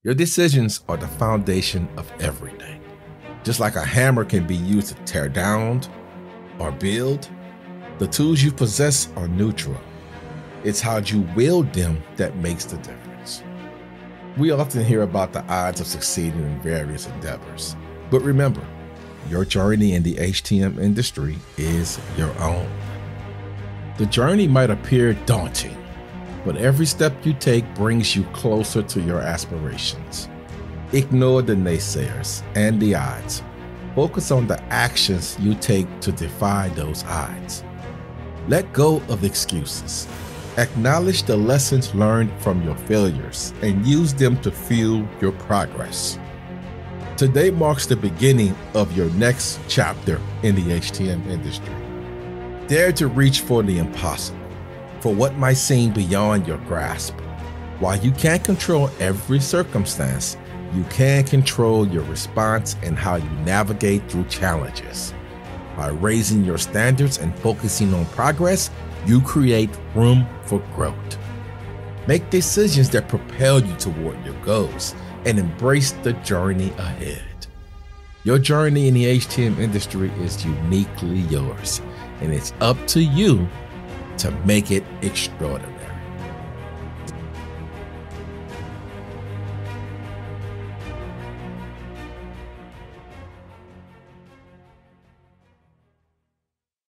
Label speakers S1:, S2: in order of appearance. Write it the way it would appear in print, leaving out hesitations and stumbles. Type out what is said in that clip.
S1: Your decisions are the foundation of everything. Just like a hammer can be used to tear down or build, the tools you possess are neutral. It's how you wield them that makes the difference. We often hear about the odds of succeeding in various endeavors, but remember, your journey in the HTM industry is your own. The journey might appear daunting, but every step you take brings you closer to your aspirations. Ignore the naysayers and the odds. Focus on the actions you take to defy those odds. Let go of excuses. Acknowledge the lessons learned from your failures and use them to fuel your progress. Today marks the beginning of your next chapter in the HTM industry. Dare to reach for the impossible, for what might seem beyond your grasp. While you can't control every circumstance, you can control your response and how you navigate through challenges. By raising your standards and focusing on progress, you create room for growth. Make decisions that propel you toward your goals and embrace the journey ahead. Your journey in the HTM industry is uniquely yours, and it's up to you to make it extraordinary.